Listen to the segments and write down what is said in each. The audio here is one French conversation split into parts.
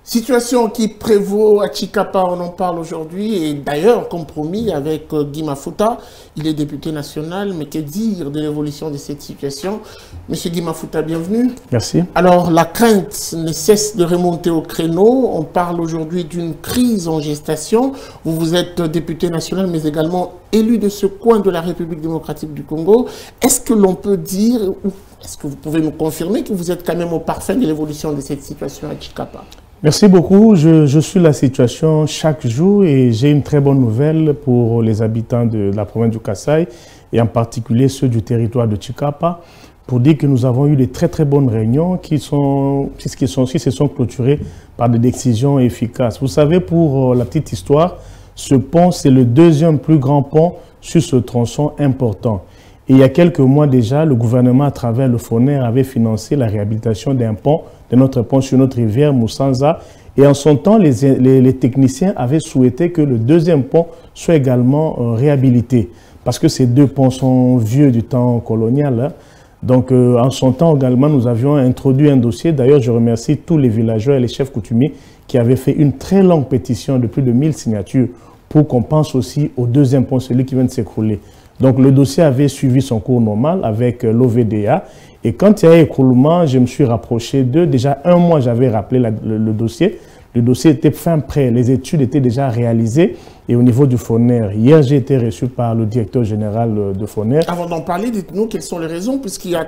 Situation qui prévaut à Tchikapa, on en parle aujourd'hui, et d'ailleurs, comme promis, avec Guy Mafouta, il est député national, mais que dire de l'évolution de cette situation? Monsieur Guy Mafouta, bienvenue. Merci. Alors, la crainte ne cesse de remonter au créneau. On parle aujourd'hui d'une crise en gestation. Vous êtes député national, mais également élu de ce coin de la République démocratique du Congo. Est-ce que l'on peut dire, ou est-ce que vous pouvez nous confirmer que vous êtes quand même au parfum de l'évolution de cette situation à Tchikapa? Merci beaucoup. Je suis la situation chaque jour et j'ai une très bonne nouvelle pour les habitants de la province du Kasaï et en particulier ceux du territoire de Tchikapa pour dire que nous avons eu de très bonnes réunions qui se sont clôturées par des décisions efficaces. Vous savez, pour la petite histoire, ce pont, c'est le deuxième plus grand pont sur ce tronçon important. Et il y a quelques mois déjà, le gouvernement, à travers le FONER, avait financé la réhabilitation d'un pont, de notre pont sur notre rivière Moussanza. Et en son temps, les techniciens avaient souhaité que le deuxième pont soit également réhabilité. Parce que ces deux ponts sont vieux du temps colonial. Hein. Donc, en son temps également, nous avions introduit un dossier. D'ailleurs, je remercie tous les villageois et les chefs coutumiers qui avaient fait une très longue pétition de plus de 1000 signatures pour qu'on pense aussi au deuxième pont, celui qui vient de s'écrouler. Donc, le dossier avait suivi son cours normal avec l'OVDA. Et quand il y a eu écroulement, je me suis rapproché d'eux. Déjà, un mois, j'avais rappelé le dossier. Le dossier était fin prêt. Les études étaient déjà réalisées. Et au niveau du FONER, hier, j'ai été reçu par le directeur général de FONER. Avant d'en parler, dites-nous quelles sont les raisons, puisqu'il y a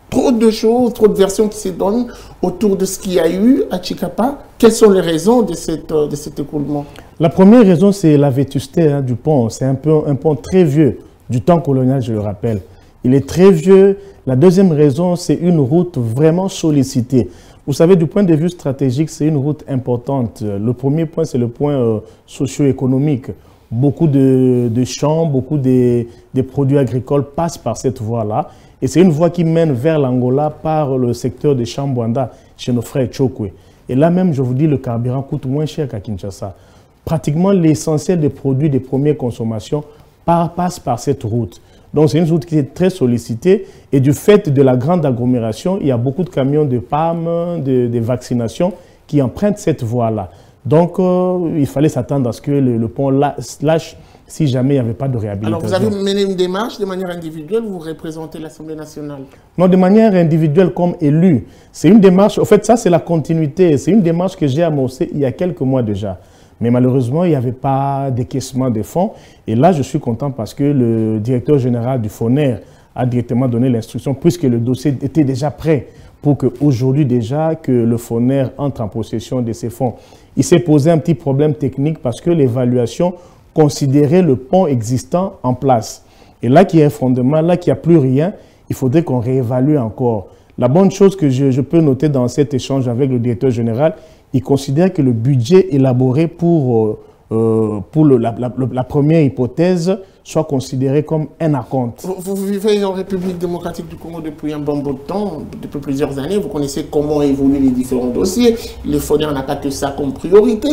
trop de choses, trop de versions qui se donnent autour de ce qu'il y a eu à Tchikapa. Quelles sont les raisons de cet écroulement? La première raison, c'est la vétusté du pont. C'est un pont très vieux, du temps colonial, je le rappelle. Il est très vieux. La deuxième raison, c'est une route vraiment sollicitée. Vous savez, du point de vue stratégique, c'est une route importante. Le premier point, c'est le point socio-économique. Beaucoup de champs, beaucoup des produits agricoles passent par cette voie-là. Et c'est une voie qui mène vers l'Angola par le secteur de Chambouanda, chez nos frères Tchokwe. Et là même, je vous dis, le carburant coûte moins cher qu'à Kinshasa. Pratiquement l'essentiel des produits de première consommation passe par cette route. Donc c'est une route qui est très sollicitée et du fait de la grande agglomération, il y a beaucoup de camions de PAM, de vaccinations qui empruntent cette voie-là. Donc il fallait s'attendre à ce que le pont lâche si jamais il n'y avait pas de réhabilitation. Alors vous avez mené une démarche de manière individuelle, vous représentez l'Assemblée nationale? Non, de manière individuelle comme élu. C'est une démarche, en fait ça c'est la continuité, c'est une démarche que j'ai amorcée il y a quelques mois déjà. Mais malheureusement, il n'y avait pas décaissement des fonds. Et là, je suis content parce que le directeur général du FONER a directement donné l'instruction, puisque le dossier était déjà prêt pour qu'aujourd'hui déjà, que le FONER entre en possession de ces fonds. Il s'est posé un petit problème technique parce que l'évaluation considérait le pont existant en place. Et là qu'il y a un fondement, là qu'il n'y a plus rien, il faudrait qu'on réévalue encore. La bonne chose que je peux noter dans cet échange avec le directeur général, il considère que le budget élaboré pour la première hypothèse soit considéré comme un acompte. Vous vivez en République démocratique du Congo depuis un bon bout de temps, depuis plusieurs années. Vous connaissez comment évoluent les différents dossiers. Le FONER n'a pas que ça comme priorité.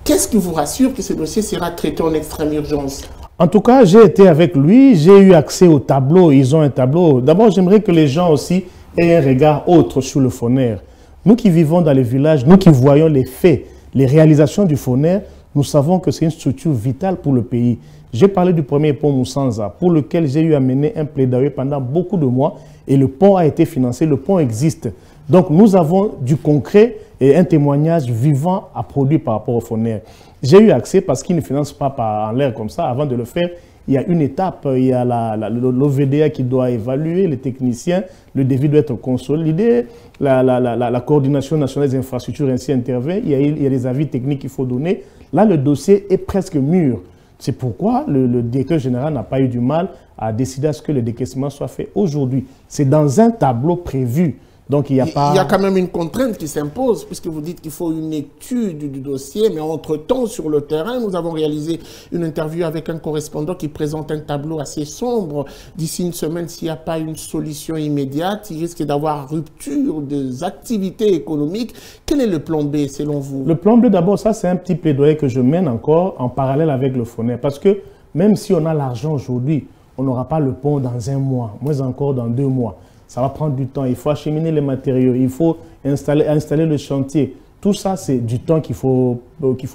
Qu'est-ce qui vous rassure que ce dossier sera traité en extrême urgence? En tout cas, j'ai été avec lui, j'ai eu accès au tableau. Ils ont un tableau. D'abord, j'aimerais que les gens aussi aient un regard autre sur le FONER. Nous qui vivons dans les villages, nous qui voyons les faits, les réalisations du FONER, nous savons que c'est une structure vitale pour le pays. J'ai parlé du premier pont Moussanza, pour lequel j'ai eu à mener un plaidoyer pendant beaucoup de mois, et le pont a été financé, le pont existe. Donc nous avons du concret et un témoignage vivant à produire par rapport au FONER. J'ai eu accès parce qu'il ne finance pas en l'air comme ça. Avant de le faire, il y a une étape, il y a l'OVDA qui doit évaluer, les techniciens, le devis doit être consolidé, la coordination nationale des infrastructures ainsi intervient, il y a des avis techniques qu'il faut donner. Là, le dossier est presque mûr. C'est pourquoi le directeur général n'a pas eu du mal à décider à ce que le décaissement soit fait aujourd'hui. C'est dans un tableau prévu. Donc, il y a quand même une contrainte qui s'impose, puisque vous dites qu'il faut une étude du dossier, mais entre-temps, sur le terrain, nous avons réalisé une interview avec un correspondant qui présente un tableau assez sombre. D'ici une semaine, s'il n'y a pas une solution immédiate, il risque d'avoir rupture des activités économiques. Quel est le plan B, selon vous? Le plan B, d'abord, ça, c'est un petit plaidoyer que je mène encore en parallèle avec le FONER, parce que même si on a l'argent aujourd'hui, on n'aura pas le pont dans un mois, moins encore dans 2 mois. ça va prendre du temps. Il faut acheminer les matériaux, il faut installer le chantier. Tout ça, c'est du temps qu'il faut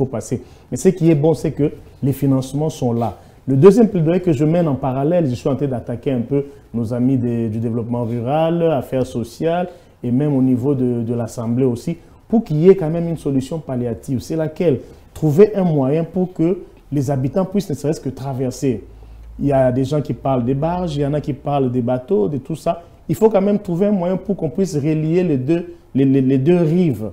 passer. Mais ce qui est bon, c'est que les financements sont là. Le deuxième plaidoyer que je mène en parallèle, je suis en train d'attaquer un peu nos amis du développement rural, affaires sociales, et même au niveau de l'Assemblée aussi, pour qu'il y ait quand même une solution palliative. C'est laquelle? Trouver un moyen pour que les habitants puissent ne serait-ce que traverser. Il y a des gens qui parlent des barges, il y en a qui parlent des bateaux, de tout ça. Il faut quand même trouver un moyen pour qu'on puisse relier les deux rives.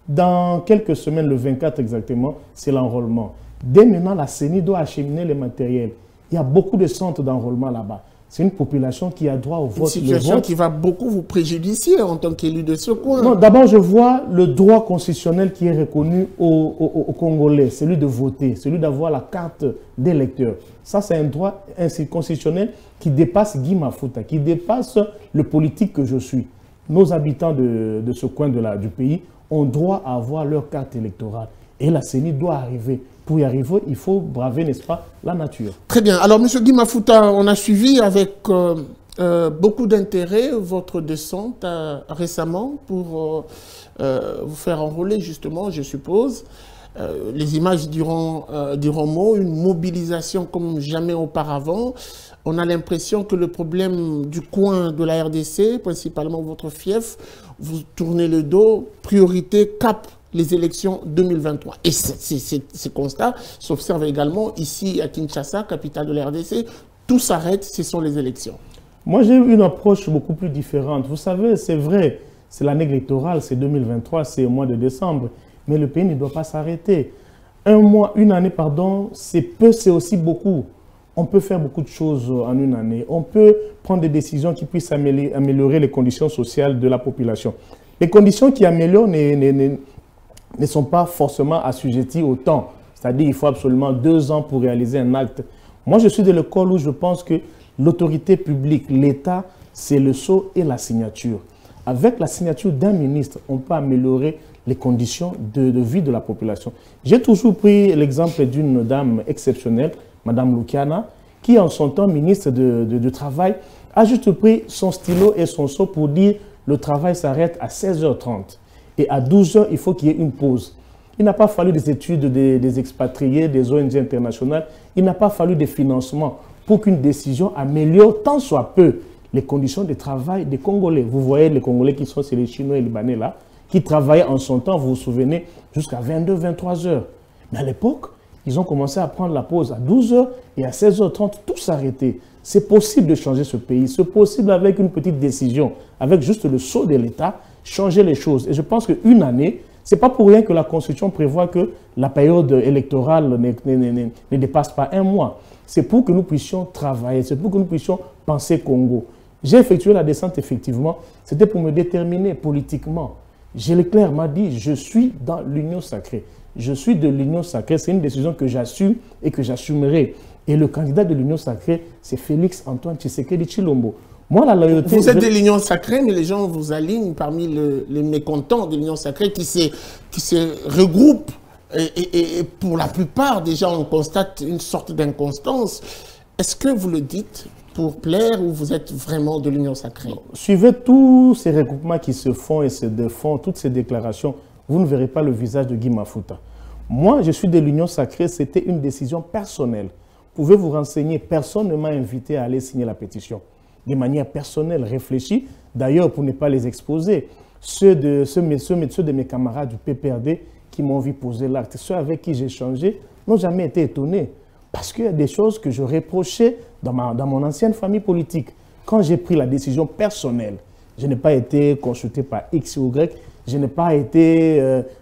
Dans quelques semaines, le 24 exactement, c'est l'enrôlement. Dès maintenant, la CENI doit acheminer les matériels. Il y a beaucoup de centres d'enrôlement là-bas. C'est une population qui a droit au vote. Une situation qui va beaucoup vous préjudicier en tant qu'élu de ce coin. Non, d'abord, je vois le droit constitutionnel qui est reconnu aux Congolais, celui de voter, celui d'avoir la carte d'électeur. Ça, c'est un droit constitutionnel qui dépasse Guy Mafuta, qui dépasse le politique que je suis. Nos habitants de ce coin du pays ont droit à avoir leur carte électorale. Et la CENI doit arriver. Pour y arriver, il faut braver, n'est-ce pas, la nature. Très bien. Alors, M. Guy Mafuta, on a suivi avec beaucoup d'intérêt votre descente récemment pour vous faire enrôler, justement, je suppose. Les images diront mot, une mobilisation comme jamais auparavant. On a l'impression que le problème du coin de la RDC, principalement votre fief, vous tournez le dos, priorité cap les élections 2023. Et ces constats s'observent également ici à Kinshasa, capitale de la RDC. Tout s'arrête, ce sont les élections. Moi, j'ai eu une approche beaucoup plus différente. Vous savez, c'est vrai, c'est l'année électorale, c'est 2023, c'est au mois de décembre. Mais le pays ne doit pas s'arrêter. Une année, pardon, c'est peu, c'est aussi beaucoup. On peut faire beaucoup de choses en une année. On peut prendre des décisions qui puissent améliorer les conditions sociales de la population. Les conditions qui améliorent ne sont pas forcément assujetties au temps. C'est-à-dire qu'il faut absolument 2 ans pour réaliser un acte. Moi, je suis de l'école où je pense que l'autorité publique, l'État, c'est le sceau et la signature. Avec la signature d'un ministre, on peut améliorer les conditions de vie de la population. J'ai toujours pris l'exemple d'une dame exceptionnelle, Mme Lukiana, qui en son temps ministre du Travail, a juste pris son stylo et son sceau pour dire le travail s'arrête à 16h30. Et à 12h, il faut qu'il y ait une pause. Il n'a pas fallu des études des expatriés, des ONG internationales. Il n'a pas fallu des financements pour qu'une décision améliore tant soit peu les conditions de travail des Congolais. Vous voyez les Congolais qui sont chez les Chinois et les Libanais là, qui travaillaient en son temps, vous vous souvenez, jusqu'à 22, 23 heures. Mais à l'époque, ils ont commencé à prendre la pause à 12h et à 16h30, tout s'arrêtait. C'est possible de changer ce pays. C'est possible avec une petite décision, avec juste le sceau de l'État, changer les choses. Et je pense qu'une année, ce n'est pas pour rien que la Constitution prévoit que la période électorale ne dépasse pas 1 mois. C'est pour que nous puissions travailler, c'est pour que nous puissions penser Congo. J'ai effectué la descente, effectivement, c'était pour me déterminer politiquement. Leclerc m'a dit, je suis dans l'union sacrée. Je suis de l'union sacrée, c'est une décision que j'assume et que j'assumerai. Et le candidat de l'union sacrée, c'est Félix Antoine Tshisekedi Tshilombo. Moi, la loyauté... Vous êtes de l'union sacrée, mais les gens vous alignent parmi les mécontents de l'union sacrée qui se regroupent. Et pour la plupart, déjà, on constate une sorte d'inconstance. Est-ce que vous le dites pour plaire ou vous êtes vraiment de l'union sacrée? Suivez tous ces regroupements qui se font et se défont, toutes ces déclarations, vous ne verrez pas le visage de Guy Mafuta. Moi, je suis de l'union sacrée, c'était une décision personnelle. Vous pouvez vous renseigner, personne ne m'a invité à aller signer la pétition. De manière personnelle, réfléchie, d'ailleurs pour ne pas les exposer. Ceux de mes camarades du PPRD qui m'ont vu poser l'acte, ceux avec qui j'ai échangé, n'ont jamais été étonnés. Parce qu'il y a des choses que je reprochais dans mon ancienne famille politique. Quand j'ai pris la décision personnelle, je n'ai pas été consulté par X ou Y, je n'ai pas été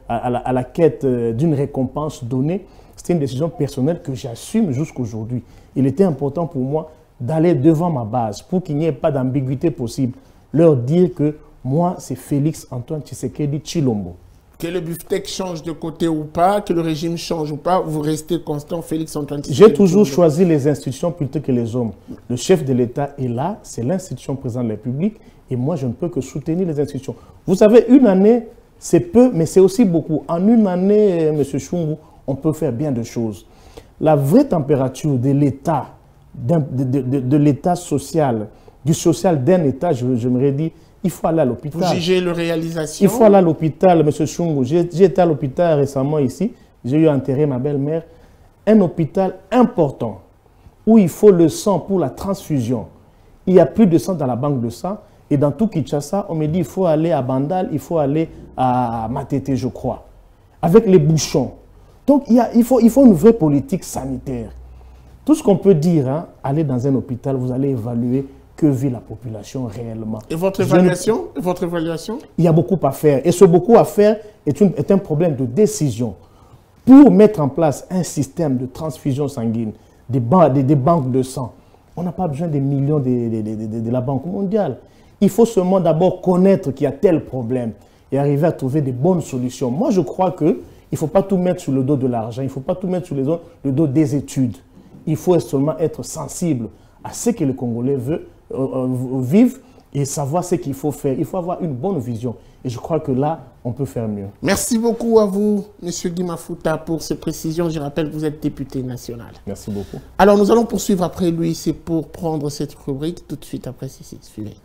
à la quête d'une récompense donnée. C'était une décision personnelle que j'assume jusqu'aujourd'hui. Il était important pour moi d'aller devant ma base pour qu'il n'y ait pas d'ambiguïté possible. Leur dire que moi, c'est Félix Antoine Tshisekedi Tshilombo. Que le Buftec change de côté ou pas, que le régime change ou pas, vous restez constant, Félix Antoine Tshisekedi. J'ai toujours choisi les institutions plutôt que les hommes. Le chef de l'État est là, c'est l'institution présidente de la République, et moi, je ne peux que soutenir les institutions. Vous savez, une année, c'est peu, mais c'est aussi beaucoup. En une année, M. Chungu, on peut faire bien de choses. La vraie température de l'État, de l'État social, du social d'un État, je me dit, il faut aller à l'hôpital. Vous jugez la réalisation? Il faut aller à l'hôpital, M. Chungu. J'ai été à l'hôpital récemment ici. J'ai eu à enterrer ma belle-mère. Un hôpital important où il faut le sang pour la transfusion. Il n'y a plus de sang dans la banque de sang. Et dans tout Kinshasa, on me dit qu'il faut aller à Bandal, il faut aller à Matete, je crois. Avec les bouchons. Donc, il faut une vraie politique sanitaire. Tout ce qu'on peut dire, hein, aller dans un hôpital, vous allez évaluer que vit la population réellement. Et votre évaluation? Il y a beaucoup à faire. Et ce beaucoup à faire est un problème de décision. Pour mettre en place un système de transfusion sanguine, des banques de sang, on n'a pas besoin des millions de la Banque mondiale. Il faut seulement d'abord connaître qu'il y a tel problème et arriver à trouver des bonnes solutions. Moi, je crois qu'il ne faut pas tout mettre sur le dos de l'argent, il ne faut pas tout mettre sur le dos des études. Il faut seulement être sensible à ce que les Congolais vivent et savoir ce qu'il faut faire. Il faut avoir une bonne vision. Et je crois que là, on peut faire mieux. Merci beaucoup à vous, M. Guy Mafuta, pour ces précisions. Je rappelle que vous êtes député national. Merci beaucoup. Alors, nous allons poursuivre après lui. C'est pour prendre cette rubrique tout de suite après ceci. Suivez.